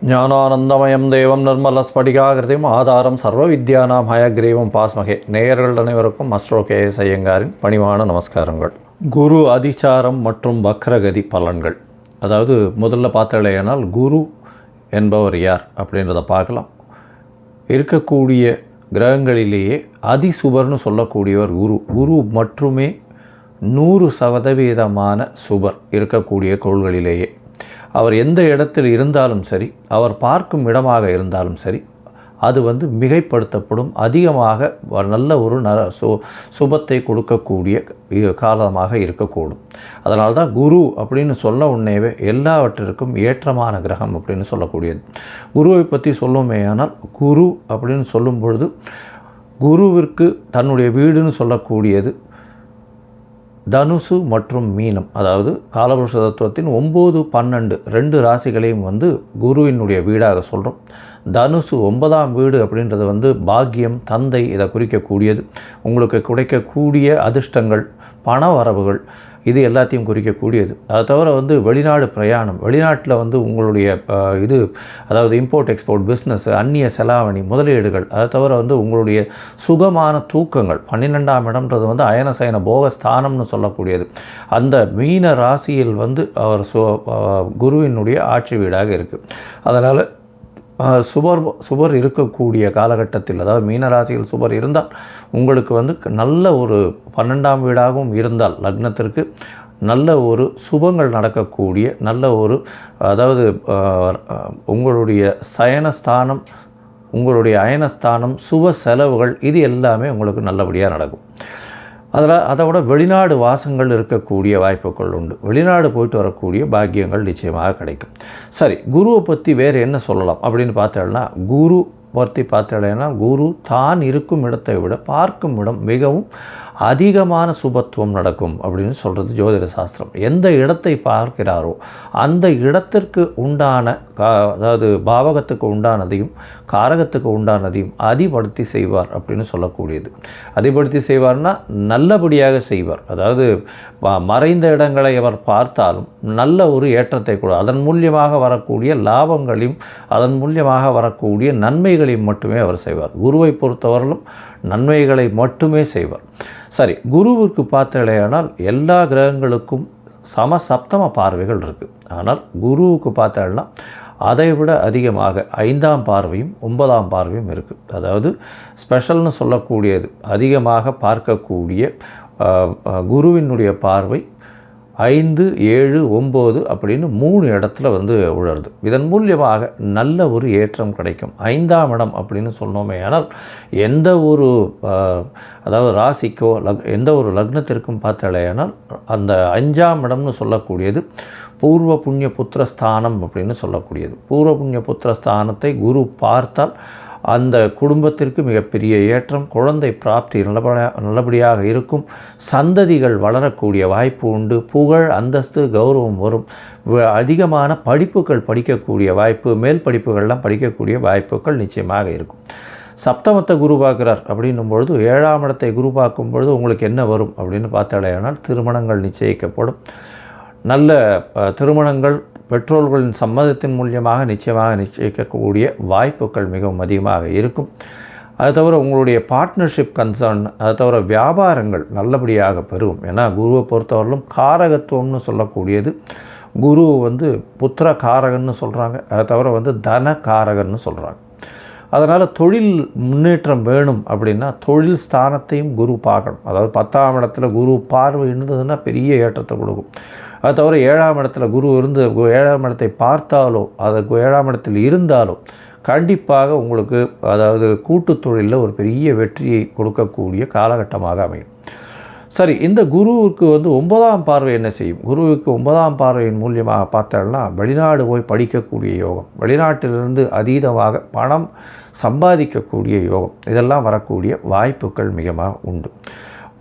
ஞானானந்தமயம் தேவம் நிர்மலஸ்படிகாகிருதிம் ஆதாரம் சர்வ வித்யானாம் ஹயக்ரீவம் பாஸ்மகே. நேயர்கள் அனைவருக்கும் அஸ்ட்ரோ கேஎஸ் ஐயங்காரின் பணிவான நமஸ்காரங்கள். குரு அதிசாரம் மற்றும் வக்ரகதி பலன்கள். அதாவது முதல்ல பார்த்தாலேயானால் குரு என்பவர் யார் அப்படின்றத பார்க்கலாம். இருக்கக்கூடிய கிரகங்களிலேயே அதிசுபர்னு சொல்லக்கூடியவர் குரு. குரு மட்டுமே 100% சுபர் இருக்கக்கூடிய கோள்களிலேயே. அவர் எந்த இடத்தில் இருந்தாலும் சரி, அவர் பார்க்கும் இடமாக இருந்தாலும் சரி, அது மிகைப்படுத்தப்படும், அதிகமாக நல்ல ஒரு சுபத்தை கொடுக்கக்கூடிய காலமாக இருக்கக்கூடும். அதனால தான் குரு அப்படின்னு சொல்ல உடனேவே எல்லாவற்றிற்கும் ஏற்றமான கிரகம் அப்படின்னு சொல்லக்கூடியது. குருவை பற்றி சொல்லுமே. ஆனால் குரு அப்படின்னு சொல்லும் பொழுது குருவிற்கு தன்னுடைய வீடுன்னு சொல்லக்கூடியது தனுசு மற்றும் மீனம். அதாவது காலபுருஷ தத்துவத்தின் 9, 12 2 ராசிகளையும் குருவினுடைய வீடாக சொல்கிறோம். தனுசு 9ஆம் வீடு அப்படின்றது பாக்கியம், தந்தை, இதை குறிக்கக்கூடியது. உங்களுக்கு கிடைக்கக்கூடிய அதிர்ஷ்டங்கள், பண வரவுகள், இது எல்லாத்தையும் குறிக்கக்கூடியது. அதை தவிர வெளிநாடு பிரயாணம், வெளிநாட்டில் உங்களுடைய அதாவது இம்போர்ட் எக்ஸ்போர்ட் பிஸ்னஸ், அந்நிய செலாவணி, முதலீடுகள், அதை தவிர உங்களுடைய சுகமான தூக்கங்கள். 12ஆம் இடம்ன்றது அயனசயன போகஸ்தானம்னு சொல்லக்கூடியது. அந்த மீன ராசியில் அவர் குருவினுடைய ஆட்சி வீடாக இருக்குது. அதனால் சுபர் இருக்கக்கூடிய காலகட்டத்தில், அதாவது மீனராசியில் சுபர் இருந்தால் உங்களுக்கு நல்ல ஒரு 12ஆம் வீடாகவும் இருந்தால் லக்னத்திற்கு நல்ல ஒரு சுபங்கள் நடக்கக்கூடிய, நல்ல ஒரு அதாவது உங்களுடைய சயனஸ்தானம், உங்களுடைய அயனஸ்தானம், சுப செலவுகள், இது எல்லாமே உங்களுக்கு நல்லபடியாக நடக்கும். அதை விட வெளிநாடு வாசங்கள் இருக்கக்கூடிய வாய்ப்புகள் உண்டு. வெளிநாடு போயிட்டு வரக்கூடிய பாக்கியங்கள் நிச்சயமாக கிடைக்கும். சரி, குருவை பற்றி வேறு என்ன சொல்லலாம் அப்படின்னு பார்த்தோம்னா, குரு பற்றி பார்த்தோம்னா குரு தான் இருக்கும் இடத்தை விட பார்க்கும் இடம் மிகவும் அதிகமான சுபத்துவம் நடக்கும் அப்படின்னு சொல்கிறது ஜோதிட சாஸ்திரம். எந்த இடத்தை பார்க்கிறாரோ அந்த இடத்திற்கு உண்டான அதாவது பாவகத்துக்கு உண்டானதையும் காரகத்துக்கு உண்டானதையும் அதிபடுத்தி செய்வார் அப்படின்னு சொல்லக்கூடியது. அதிபடுத்தி செய்வார்னா நல்லபடியாக செய்வார். அதாவது மறைந்த இடங்களை அவர் பார்த்தாலும் நல்ல ஒரு ஏற்றத்தை கூட, அதன் மூலியமாக வரக்கூடிய லாபங்களையும் அதன் மூலியமாக வரக்கூடிய நன்மைகளையும் மட்டுமே அவர் செய்வார். குருவை பொறுத்தவரையிலும் நன்மைகளை மட்டுமே செய்வார். சரி, குருவுக்கு பார்த்தலையானால் எல்லா கிரகங்களுக்கும் சப்தம பார்வைகள் இருக்குது. ஆனால் குருவுக்கு பார்த்தோம்னா அதை விட அதிகமாக 5ஆம் பார்வையும் 9ஆம் பார்வையும் இருக்குது. அதாவது ஸ்பெஷல்னு சொல்லக்கூடியது, அதிகமாக பார்க்கக்கூடிய குருவினுடைய பார்வை 5, 7, 9 அப்படின்னு 3 இடத்துல உழருது. இதன் மூலியமாக நல்ல ஒரு ஏற்றம் கிடைக்கும். 5ஆம் இடம் அப்படின்னு சொன்னோமே. ஆனால் எந்த ஒரு அதாவது ராசிக்கோ எந்த ஒரு லக்னத்திற்கும் பார்த்தாலேயானால் அந்த 5ஆம் இடம்னு சொல்லக்கூடியது பூர்வ புண்ணிய புத்திரஸ்தானம் அப்படின்னு சொல்லக்கூடியது. பூர்வ புண்ணிய புத்திரஸ்தானத்தை குரு பார்த்தால் அந்த குடும்பத்திற்கு மிகப்பெரிய ஏற்றம், குழந்தை பிராப்தி நல்லபடியாக இருக்கும், சந்ததிகள் வளரக்கூடிய வாய்ப்பு உண்டு, புகழ், அந்தஸ்து, கௌரவம் வரும், அதிகமான படிப்புகள் படிக்கக்கூடிய வாய்ப்பு, மேல் படிப்புகள்லாம் படிக்கக்கூடிய வாய்ப்புகள் நிச்சயமாக இருக்கும். சப்தமத்தை குரு பார்க்குறார் அப்படின்னும் பொழுது 7ஆம் இடத்தை குரு பார்க்கும் பொழுது உங்களுக்கு என்ன வரும் அப்படின்னு பார்த்தாலேயானால் திருமணங்கள் நிச்சயிக்கப்படும். நல்ல திருமணங்கள் பெற்றோர்களின் சம்மதத்தின் மூலியமாக நிச்சயமாக நிச்சயிக்கக்கூடிய வாய்ப்புகள் மிகவும் அதிகமாக இருக்கும். அதை தவிர உங்களுடைய பார்ட்னர்ஷிப் கன்சர்ன், அதை தவிர வியாபாரங்கள் நல்லபடியாக பெருகும். ஏன்னா குருவை பொறுத்தவரையிலும் காரகத்துவம்னு சொல்லக்கூடியது, குரு புத்திர காரகன்னு சொல்கிறாங்க. அதை தவிர தன காரகன்னு சொல்கிறாங்க. அதனால் தொழில் முன்னேற்றம் வேணும் அப்படின்னா தொழில் ஸ்தானத்தையும் குரு பார்க்கணும். அதாவது 10ஆம் இடத்துல குரு பார்வை இருந்ததுன்னா பெரிய ஏற்றத்தை கொடுக்கும். அது தவிர 7ஆம் இடத்துல குரு இருந்து 7ஆம் இடத்தை பார்த்தாலோ அது 7ஆம் இடத்தில் இருந்தாலோ கண்டிப்பாக உங்களுக்கு அதாவது கூட்டு தொழிலில் ஒரு பெரிய வெற்றியை கொடுக்கக்கூடிய காலகட்டமாக அமையும். சரி, இந்த குருவுக்கு 9ஆம் பார்வை என்ன செய்யும்? குருவுக்கு 9ஆம் பார்வையின் மூலியமாக பார்த்தோம்னா வெளிநாடு போய் படிக்கக்கூடிய யோகம், வெளிநாட்டிலிருந்து அதீதமாக பணம் சம்பாதிக்கக்கூடிய யோகம், இதெல்லாம் வரக்கூடிய வாய்ப்புகள் மிகமாக உண்டு.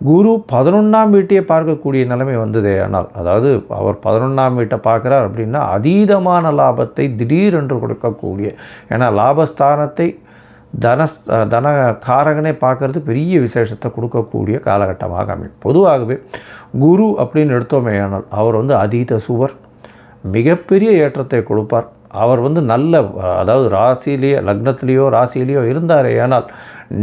குரு 11ஆம் வீட்டையே பார்க்கக்கூடிய நிலைமை வந்ததே. ஆனால் அதாவது அவர் 11ஆம் வீட்டை பார்க்குறார் அப்படின்னா அதீதமான லாபத்தை திடீரென்று கொடுக்கக்கூடிய, ஏன்னா லாபஸ்தானத்தை தன காரகனே பார்க்குறது பெரிய விசேஷத்தை கொடுக்கக்கூடிய காலகட்டமாக அமையும். பொதுவாகவே குரு அப்படின்னு எடுத்தோமே ஆனால் அவர் அதீத சுவர், மிகப்பெரிய ஏற்றத்தை கொடுப்பார். அவர் வந்து நல்ல அதாவது ராசியிலேயோ லக்னத்திலேயோ ராசியிலேயோ இருந்தாரே ஆனால்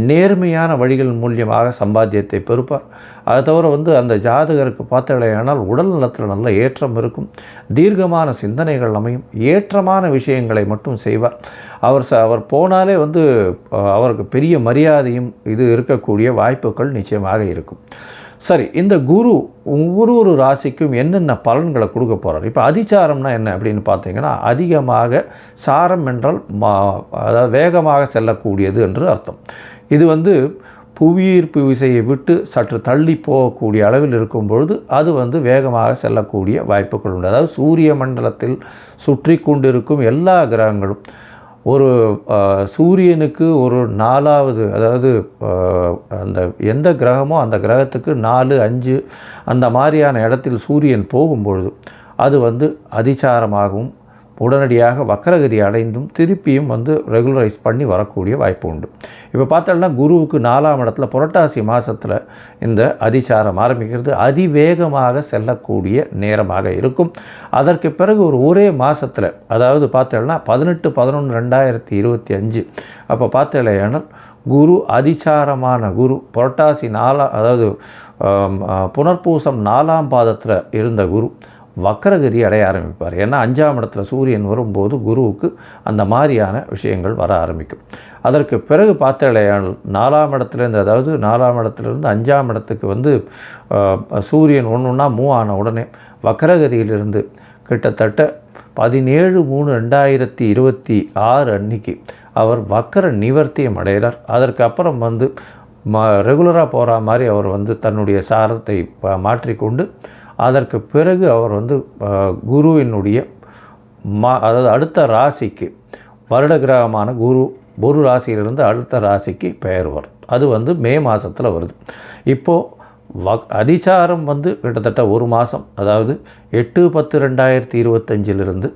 நேர்மையான வழிகள் மூலியமாக சம்பாத்தியத்தை பெறுப்பார். அதை தவிர வந்து அந்த ஜாதகருக்கு பார்த்தாலேயானால் உடல் நலத்தில் நல்ல ஏற்றம் இருக்கும், தீர்க்கமான சிந்தனைகள் அமையும், ஏற்றமான விஷயங்களை மட்டும் செய்வார். அவர் போனாலே வந்து அவருக்கு பெரிய மரியாதையும் இது இருக்கக்கூடிய வாய்ப்புகள் நிச்சயமாக இருக்கும். சரி, இந்த குரு ஒவ்வொரு ராசிக்கும் என்னென்ன பலன்களை கொடுக்க போகிறார்? இப்போ அதிசாரம்னா என்ன அப்படின்னு பார்த்தீங்கன்னா, அதிகமாக சாரம் என்றால் அதாவது வேகமாக செல்லக்கூடியது என்று அர்த்தம். இது வந்து புவியீர்ப்பு விசையை விட்டு சற்று தள்ளி போகக்கூடிய அளவில் இருக்கும் பொழுது அது வந்து வேகமாக செல்லக்கூடிய வாய்ப்புகள் உண்டு. அதாவது சூரிய மண்டலத்தில் சுற்றி கொண்டிருக்கும் எல்லா கிரகங்களும் ஒரு சூரியனுக்கு ஒரு 4வது, அதாவது அந்த எந்த கிரகமோ அந்த கிரகத்துக்கு 4, 5 அந்த மாதிரியான இடத்தில் சூரியன் போகும்பொழுது அது வந்து அதிசாரமாகவும் உடனடியாக வக்கரகதி அடைந்தும் திருப்பியும் வந்து ரெகுலரைஸ் பண்ணி வரக்கூடிய வாய்ப்பு உண்டு. இப்போ பார்த்தோம்னா குருவுக்கு 4ஆம் இடத்துல புரட்டாசி மாதத்தில் இந்த அதிசாரம் ஆரம்பிக்கிறது. அதிவேகமாக செல்லக்கூடிய நேரமாக இருக்கும். அதற்கு பிறகு ஒரே மாதத்தில், அதாவது பார்த்தோம்னா 18/11/2025 அப்போ பார்த்தலையானால் குரு அதிசாரமான குரு புரட்டாசி 4 அதாவது புனர்பூசம் 4ஆம் பாதத்தில் இருந்த குரு வக்கரகதி அடைய ஆரம்பிப்பார். ஏன்னா 5ஆம் இடத்துல சூரியன் வரும்போது குருவுக்கு அந்த மாதிரியான விஷயங்கள் வர ஆரம்பிக்கும். அதற்கு பிறகு பார்த்தாலேயானால் 4ஆம் இடத்துலேருந்து, அதாவது 4ஆம் இடத்துலேருந்து 5ஆம் இடத்துக்கு வந்து சூரியன் ஒன்றுன்னா மூவ் ஆன உடனே வக்கரகதியிலிருந்து கிட்டத்தட்ட 17/3/2026 அன்னைக்கு அவர் வக்கர நிவர்த்தியம் அடைகிறார். அதற்கப்புறம் வந்து ரெகுலராக போகிற மாதிரி அவர் வந்து தன்னுடைய சாரத்தை மாற்றிக்கொண்டு அதற்கு பிறகு அவர் வந்து குருவினுடைய அதாவது அடுத்த ராசிக்கு வருட கிரகமான குரு ஒரு ராசியிலிருந்து அடுத்த ராசிக்கு பெயர்வார். அது வந்து மே மாதத்தில் வருது. இப்போது அதிசாரம் வந்து கிட்டத்தட்ட ஒரு மாதம், அதாவது 8/10/2025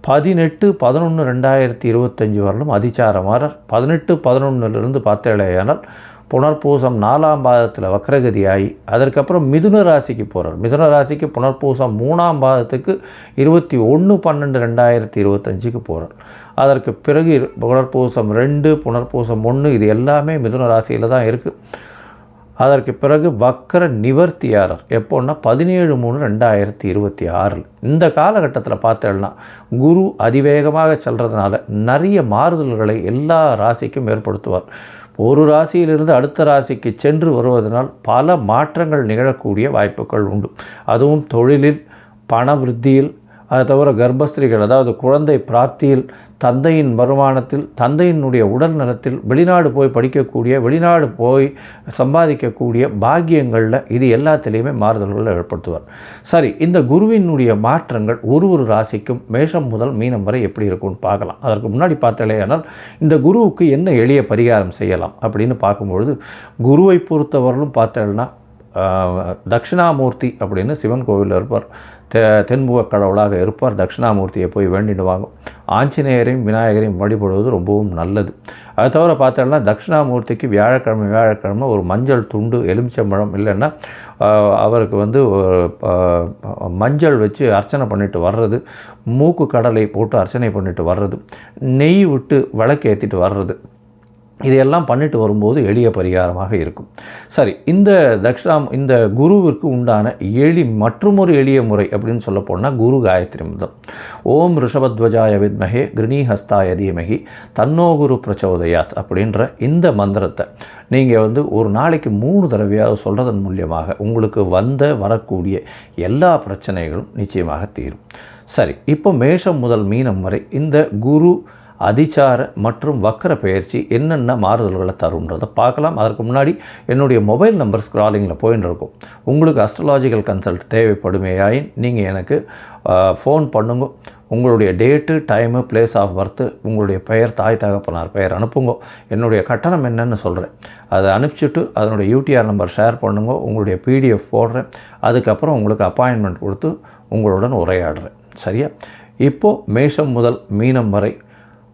18/11/2025 வரலும் அதிசாரமாக 18/11 பார்த்தேலையானால் புனர்பூசம் 4ஆம் பாதத்தில் வக்கரகதி ஆகி அதற்கப்புறம் மிதுன ராசிக்கு போகிறார். மிதுன ராசிக்கு புனர்பூசம் 3ஆம் பாதத்துக்கு 21/12/2025 போகிறார். அதற்கு பிறகு புனர்பூசம் 2, புனர்பூசம் 1 இது எல்லாமே மிதுன ராசியில் தான் இருக்குது. அதற்கு பிறகு வக்கர நிவர்த்தியாரர் எப்போன்னா 17/3/2026. இந்த காலகட்டத்தில் பார்த்தேன்னா குரு அதிவேகமாக செல்றதுனால நிறைய மாறுதல்களை எல்லா ராசிக்கும் ஏற்படுத்துவார். ஒரு ராசியிலிருந்து அடுத்த ராசிக்கு சென்று வருவதனால் பல மாற்றங்கள் நிகழக்கூடிய வாய்ப்புகள் உண்டு. அதுவும் தொழிலில், பண விருத்தியில், அதை தவிர கர்ப்பஸ்திரிகள் அதாவது குழந்தை பிராப்தியில், தந்தையின் வருமானத்தில், தந்தையினுடைய உடல் நலத்தில், வெளிநாடு போய் படிக்கக்கூடிய, வெளிநாடு போய் சம்பாதிக்கக்கூடிய பாக்கியங்களில் இது எல்லாத்திலையுமே மாறுதல்களை ஏற்படுத்துவார். சரி, இந்த குருவினுடைய மாற்றங்கள் ஒரு ராசிக்கும் மேஷம் முதல் மீனம் வரை எப்படி இருக்கும்னு பார்க்கலாம். அதற்கு முன்னாடி பார்த்தாலேயானால் இந்த குருவுக்கு என்ன எளிய பரிகாரம் செய்யலாம் அப்படின்னு பார்க்கும்பொழுது, குருவை பொறுத்தவரையிலும் பார்த்தேன்னா தட்சிணாமூர்த்தி அப்படின்னு சிவன் கோவிலில் இருப்பார். தென்முக கடவுளாக இருப்பார். தட்சிணாமூர்த்தியை போய் வேண்டிடுவாங்க. ஆஞ்சநேயரையும் விநாயகரையும் வழிபடுவது ரொம்பவும் நல்லது. அதை தவிர பார்த்தோம்னா தட்சிணாமூர்த்திக்கு வியாழக்கிழமை ஒரு மஞ்சள் துண்டு, எலுமிச்சம்பழம் இல்லைன்னா அவருக்கு வந்து மஞ்சள் வச்சு அர்ச்சனை பண்ணிட்டு வர்றது, மூக்கு கடலை போட்டு அர்ச்சனை பண்ணிட்டு வர்றது, நெய் விட்டு விளக்கு ஏற்றிட்டு வர்றது, இதையெல்லாம் பண்ணிட்டு வரும்போது எளிய பரிகாரமாக இருக்கும். சரி, இந்த குருவிற்கு உண்டான மற்றொரு எளிய முறை அப்படின்னு சொல்ல போனால் குரு காயத்ரி மந்திரம். ஓம் ரிஷபத்வஜாய வித்மஹே கிருணீஹஸ்தாய தீமஹி தன்னோ குரு பிரச்சோதயாத் அப்படின்ற இந்த மந்திரத்தை நீங்கள் வந்து ஒரு நாளைக்கு 3 தடவையாக சொல்கிறதன் மூலியமாக உங்களுக்கு வரக்கூடிய எல்லா பிரச்சனைகளும் நிச்சயமாக தீரும். சரி, இப்போ மேஷம் முதல் மீனம் வரை இந்த குரு அதிசார மற்றும் வக்கர பெயர்ச்சி என்னென்ன மாறுதல்களை தரும்ன்றதை பார்க்கலாம். அதற்கு முன்னாடி என்னுடைய மொபைல் நம்பர் ஸ்க்ராலிங்கில் போயின்னு இருக்கும். உங்களுக்கு அஸ்ட்ராலாஜிக்கல் கன்சல்ட் தேவைப்படுமேயாயின் நீங்கள் எனக்கு ஃபோன் பண்ணுங்க. உங்களுடைய date, time, place of birth, உங்களுடைய பெயர், தாய் தகப்பனார் பெயர் அனுப்புங்க. என்னுடைய கட்டணம் என்னன்னு சொல்கிறேன். அதை அனுப்பிச்சிட்டு அதனுடைய யூடிஆர் நம்பர் ஷேர் பண்ணுங்க. உங்களுடைய பிடிஎஃப் போடுறேன். அதுக்கப்புறம் உங்களுக்கு அப்பாயின்மெண்ட் கொடுத்து உங்களுடன் உரையாடுறேன். சரியா? இப்போது மேஷம் முதல் மீனம் வரை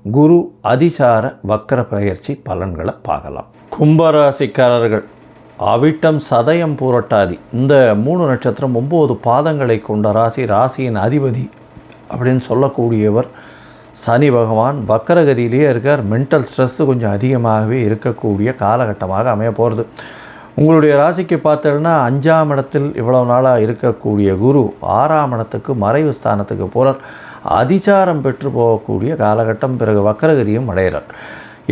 குரு அதிசார வக்கர பயிற்சி பலன்களை பார்க்கலாம். கும்பராசிக்காரர்கள் அவிட்டம், சதயம், பூரட்டாதி இந்த 3 நட்சத்திரம் 9 பாதங்களை கொண்ட ராசியின் அதிபதி அப்படின்னு சொல்லக்கூடியவர் சனி பகவான் வக்கரகதியிலேயே இருக்கார். மென்டல் ஸ்ட்ரெஸ்ஸு கொஞ்சம் அதிகமாகவே இருக்கக்கூடிய காலகட்டமாக அமைய போகிறது. உங்களுடைய ராசிக்கு பார்த்தோன்னா 5ஆம் இடத்தில் இவ்வளவு நாளாக இருக்கக்கூடிய குரு 6ஆம் இடத்துக்கு மறைவு ஸ்தானத்துக்கு போகிறார். அதிசாரம் பெற்று போகக்கூடிய காலகட்டம். பிறகு வக்கரகதியும் அடைகிறார்.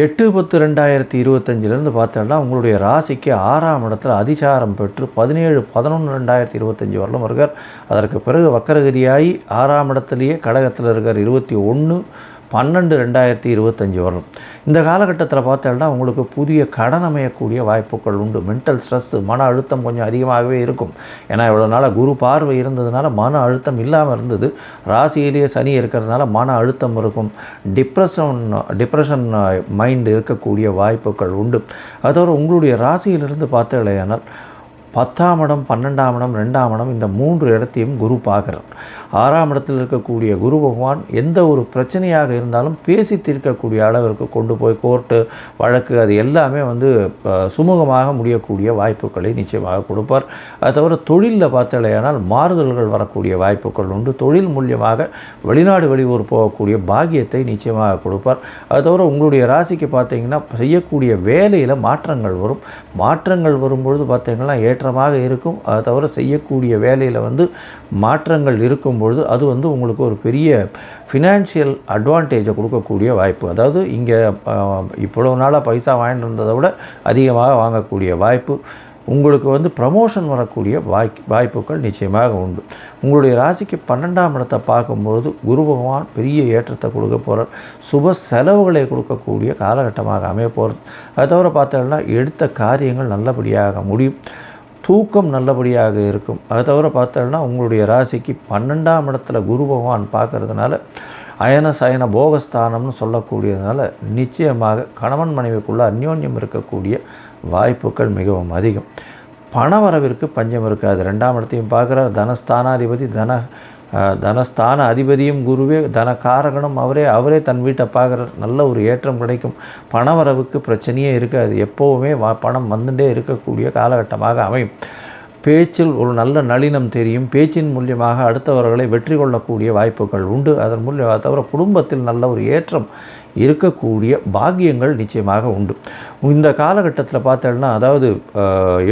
8/10/2025 பார்த்தோன்னா உங்களுடைய ராசிக்கு 6ஆம் இடத்துல அதிசாரம் பெற்று 17/11/2025 வரலும் இருக்கார். அதற்கு பிறகு வக்கரகதியாகி 6ஆம் இடத்துலையே கடகத்தில் இருக்கார். 21/12/2025 வரும். இந்த காலகட்டத்தில் பார்த்தோம்னா உங்களுக்கு புதிய கடன் அமையக்கூடிய வாய்ப்புகள் உண்டு. மென்டல் ஸ்ட்ரெஸ்ஸு, மன அழுத்தம் கொஞ்சம் அதிகமாகவே இருக்கும். ஏன்னா இவ்வளோ நாளாக குரு பார்வை இருந்ததுனால மன அழுத்தம் இல்லாமல் இருந்தது. ராசியிலேயே சனி இருக்கிறதுனால மன அழுத்தம் இருக்கும். டிப்ரெஷன் மைண்டு இருக்கக்கூடிய வாய்ப்புகள் உண்டு. அதோடு உங்களுடைய ராசியிலிருந்து பார்த்தீங்களேனால் 10ஆம் இடம், 12ஆம் இடம், 2ஆம் இடம் இந்த 3 இடத்தையும் குரு பார்க்குறார். 6ஆம் இடத்தில் இருக்கக்கூடிய குரு பகவான் எந்த ஒரு பிரச்சனையாக இருந்தாலும் பேசி தீர்க்கக்கூடிய அளவிற்கு கொண்டு போய் கோர்ட்டு வழக்கு அது எல்லாமே சுமூகமாக முடியக்கூடிய வாய்ப்புகளை நிச்சயமாக கொடுப்பார். அது தவிர தொழிலில் பார்த்தாலேயானால் மாறுதல்கள் வரக்கூடிய வாய்ப்புகள் உண்டு. தொழில் மூலியமாக வெளிநாடு வெளியூர் போகக்கூடிய பாக்கியத்தை நிச்சயமாக கொடுப்பார். அது தவிர உங்களுடைய ராசிக்கு பார்த்தீங்கன்னா செய்யக்கூடிய வேலையில் மாற்றங்கள் வரும். மாற்றங்கள் வரும்பொழுது பார்த்தீங்கன்னா ஏற்றமாக இருக்கும். அதை தவிர செய்யக்கூடிய வேலையில் மாற்றங்கள் இருக்கும்பொழுது அது உங்களுக்கு ஒரு பெரிய ஃபினான்ஷியல் அட்வான்டேஜை கொடுக்கக்கூடிய வாய்ப்பு. அதாவது இங்கே இவ்வளவு நாளாக பைசா வாங்கிட்டு இருந்ததை விட அதிகமாக வாங்கக்கூடிய வாய்ப்பு. உங்களுக்கு ப்ரமோஷன் வரக்கூடிய வாய்ப்புகள் நிச்சயமாக உண்டு. உங்களுடைய ராசிக்கு 12ஆம் இடத்தை பார்க்கும்பொழுது குரு பகவான் பெரிய ஏற்றத்தை கொடுக்க போகிறார். சுப செலவுகளை கொடுக்கக்கூடிய காலகட்டமாக அமைய போகிறது. அதை தவிர பார்த்தோம்னா எடுத்த காரியங்கள் நல்லபடியாக முடியும். தூக்கம் நல்லபடியாக இருக்கும். அதை தவிர பார்த்தோம்னா உங்களுடைய ராசிக்கு 12ஆம் இடத்துல குரு பகவான் பார்க்கறதுனால அயன சயன போகஸ்தானம்னு சொல்லக்கூடியதுனால நிச்சயமாக கணவன் மனைவிக்குள்ள அந்யோன்யம் இருக்கக்கூடிய வாய்ப்புகள் மிகவும் அதிகம். பணவரவிற்கு பஞ்சம் இருக்காது. 2ஆம் இடத்தையும் பார்க்குறார். தனஸ்தானாதிபதி தனஸ்தான அதிபதியும் குருவே, தனகாரகனும் அவரே தன் வீட்டை பார்க்குறார். நல்ல ஒரு ஏற்றம் கிடைக்கும். பணவரவுக்கு பிரச்சனையே இருக்காது. எப்போவுமே பணம் வந்துட்டே இருக்கக்கூடிய காலகட்டமாக அமையும். பேச்சில் ஒரு நல்ல நளினம் தெரியும். பேச்சின் மூலியமாக அடுத்தவர்களை வெற்றி கொள்ளக்கூடிய வாய்ப்புகள் உண்டு. அதன் மூலியமாக தவிர குடும்பத்தில் நல்ல ஒரு ஏற்றம் இருக்கக்கூடிய பாக்கியங்கள் நிச்சயமாக உண்டு. இந்த காலகட்டத்தில் பார்த்தோம்னா அதாவது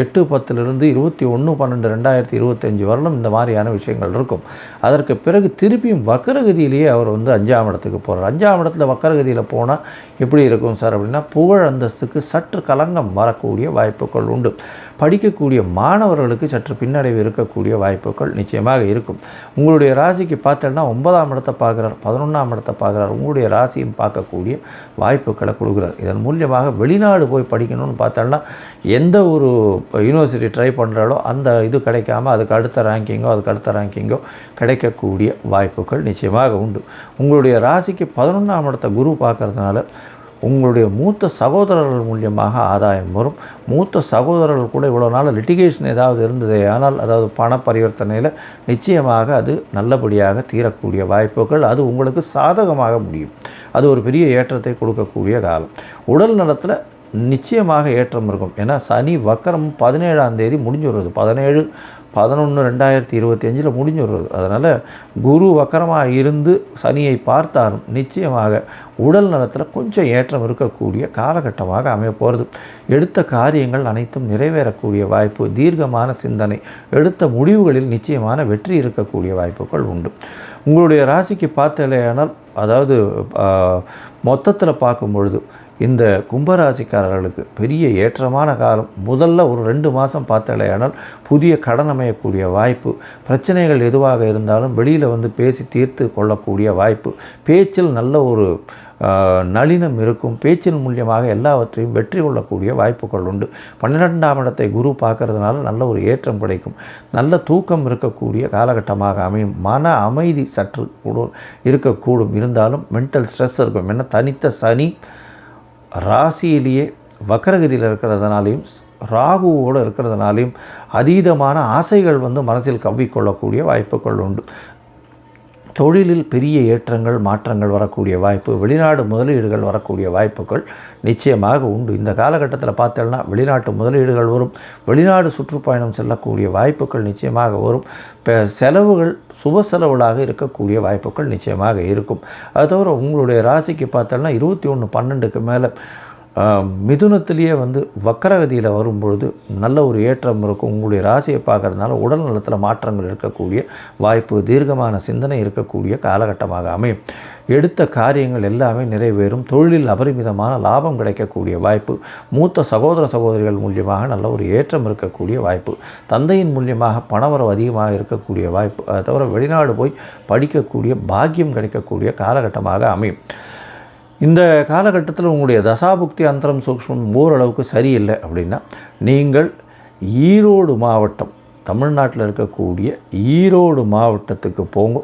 8/10 21/12/2025 வரலும் இந்த மாதிரியான விஷயங்கள் இருக்கும். அதற்கு பிறகு திருப்பியும் வக்கரகதியிலேயே அவர் 5ஆம் இடத்துக்கு போகிறார். 5ஆம் இடத்துல வக்கரகதியில் போனால் எப்படி இருக்கும் சார் அப்படின்னா புகழ் அந்தஸ்துக்கு சற்று கலங்கம் வரக்கூடிய வாய்ப்புகள் உண்டு. படிக்கக்கூடிய மாணவர்களுக்கு சற்று பின்னடைவு இருக்கக்கூடிய வாய்ப்புகள் நிச்சயமாக இருக்கும். உங்களுடைய ராசிக்கு பார்த்தோம்னா 9ஆம் இடத்தை பார்க்குறார், 11ஆம் இடத்தை பார்க்குறார். உங்களுடைய ராசியும் பார்க்கக்கூடிய வாய்ப்புகளை கொடுக்குறார். இதன் மூலியமாக வெளிநாடு போய் படிக்கணும்னு பார்த்தோம்னா எந்த ஒரு யூனிவர்சிட்டி ட்ரை பண்ணுறாலோ அந்த இது கிடைக்காம அதுக்கு அடுத்த ரேங்கிங்கோ கிடைக்கக்கூடிய வாய்ப்புகள் நிச்சயமாக உண்டு. உங்களுடைய ராசிக்கு 11ஆம் இடத்தை குரு பார்க்கறதுனால உங்களுடைய மூத்த சகோதரர்கள் மூலியமாக ஆதாயம் வரும். மூத்த சகோதரர்கள் கூட இவ்வளோ நாள் லிட்டிகேஷன் ஏதாவது இருந்ததே ஆனால் அதாவது பண பரிவர்த்தனையில் நிச்சயமாக அது நல்லபடியாக தீரக்கூடிய வாய்ப்புகள், அது உங்களுக்கு சாதகமாக முடியும். அது ஒரு பெரிய ஏற்றத்தை கொடுக்கக்கூடிய காலம். உடல் நலத்தில் நிச்சயமாக ஏற்றம் இருக்கும். ஏன்னா சனி வக்கரம் 17ஆம் தேதி முடிஞ்சுடுறது. 17/11/2025 முடிஞ்சுடுறது. அதனால் குரு வக்கரமாக இருந்து சனியை பார்த்தாலும் நிச்சயமாக உடல் நலத்தில் கொஞ்சம் ஏற்றம் இருக்கக்கூடிய காலகட்டமாக அமைய போகிறது. எடுத்த காரியங்கள் அனைத்தும் நிறைவேறக்கூடிய வாய்ப்பு, தீர்க்கமான சிந்தனை, எடுத்த முடிவுகளில் நிச்சயமான வெற்றி இருக்கக்கூடிய வாய்ப்புகள் உண்டு. உங்களுடைய ராசிக்கு பார்த்தலையானால் அதாவது மொத்தத்தில் பார்க்கும்பொழுது இந்த கும்பராசிக்காரர்களுக்கு பெரிய ஏற்றமான காலம். முதல்ல ஒரு 2 மாதம் பார்த்தலையானால் புதிய கடன் அமையக்கூடிய வாய்ப்பு, பிரச்சனைகள் எதுவாக இருந்தாலும் வெளியில் பேசி தீர்த்து கொள்ளக்கூடிய வாய்ப்பு, பேச்சில் நல்ல ஒரு நளினம் இருக்கும். பேச்சின் மூலியமாக எல்லாவற்றையும் வெற்றி கொள்ளக்கூடிய வாய்ப்புகள் உண்டு. 12ஆம் இடத்தை குரு பார்க்கறதுனால நல்ல ஒரு ஏற்றம் கிடைக்கும். நல்ல தூக்கம் இருக்கக்கூடிய காலகட்டமாக அமையும். மன அமைதி சற்று இருக்கக்கூடும். இருந்தாலும் மென்டல் ஸ்ட்ரெஸ் இருக்கும். ஏன்னா தனித்த சனி ராசியிலேயே வக்கரகதியில் இருக்கிறதுனாலையும் ராகுவோடு இருக்கிறதுனாலையும் அதீதமான ஆசைகள் மனசில் கவ்விக்கொள்ளக்கூடிய வாய்ப்புகள் உண்டு. தொழிலில் பெரிய ஏற்றங்கள் மாற்றங்கள் வரக்கூடிய வாய்ப்பு, வெளிநாடு முதலீடுகள் வரக்கூடிய வாய்ப்புகள் நிச்சயமாக உண்டு. இந்த காலகட்டத்தில் பார்த்தோம்னா வெளிநாட்டு முதலீடுகள் வரும், வெளிநாடு சுற்றுப்பயணம் செல்லக்கூடிய வாய்ப்புகள் நிச்சயமாக வரும். செலவுகள் சுப செலவுகளாக இருக்கக்கூடிய வாய்ப்புகள் நிச்சயமாக இருக்கும். அது தவிர உங்களுடைய ராசிக்கு பார்த்தோம்னா 21/12க்கு மேலே மிதுனத்திலேயே வக்கரகதியில் வரும்பொழுது நல்ல ஒரு ஏற்றம் இருக்கும். உங்களுடைய ராசியை பார்க்கறதுனால உடல் நலத்தில் மாற்றங்கள் இருக்கக்கூடிய வாய்ப்பு, தீர்க்கமான சிந்தனை இருக்கக்கூடிய காலகட்டமாக அமையும். எடுத்த காரியங்கள் எல்லாமே நிறைவேறும். தொழிலில் அபரிமிதமான லாபம் கிடைக்கக்கூடிய வாய்ப்பு, மூத்த சகோதர சகோதரிகள் மூலியமாக நல்ல ஒரு ஏற்றம் இருக்கக்கூடிய வாய்ப்பு, தந்தையின் மூலியமாக பணவரவு அதிகமாக இருக்கக்கூடிய வாய்ப்பு, அதை தவிர வெளிநாடு போய் படிக்கக்கூடிய பாக்கியம் கிடைக்கக்கூடிய காலகட்டமாக அமையும். இந்த காலகட்டத்தில் உங்களுடைய தசாபுக்தி அந்தரம் சூக்ஷ்மம் ஓரளவுக்கு சரியில்லை அப்படின்னா நீங்கள் ஈரோடு மாவட்டம், தமிழ்நாட்டில் இருக்கக்கூடிய ஈரோடு மாவட்டத்துக்கு போங்க.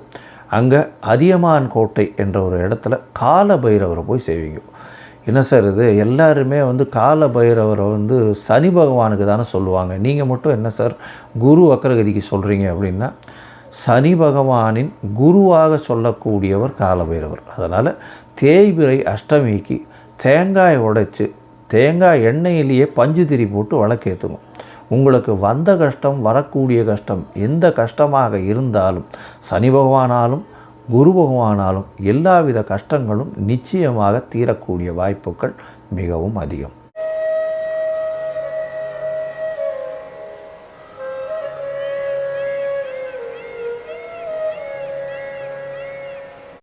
அங்கே அதியமான் கோட்டை என்ற ஒரு இடத்துல கால பைரவரை போய் செய்வீங்க. என்ன சார் இது, எல்லாருமே கால பைரவரை சனி பகவானுக்கு தானே சொல்லுவாங்க, நீங்கள் மட்டும் என்ன சார் குரு வக்கரகதிக்கு சொல்கிறீங்க அப்படின்னா, சனி பகவானின் குருவாக சொல்லக்கூடியவர் காலபைரவர். அதனால் தேய்பிறை அஷ்டமிக்கு தேங்காய் உடைச்சி தேங்காய் எண்ணெயிலேயே பஞ்சு திரி போட்டு விளக்கேற்றுங்க. உங்களுக்கு வந்த கஷ்டம், வரக்கூடிய கஷ்டம், எந்த கஷ்டமாக இருந்தாலும் சனி பகவானாலும் குரு பகவானாலும் எல்லாவித கஷ்டங்களும் நிச்சயமாக தீரக்கூடிய வாய்ப்புகள் மிகவும் அதிகம்.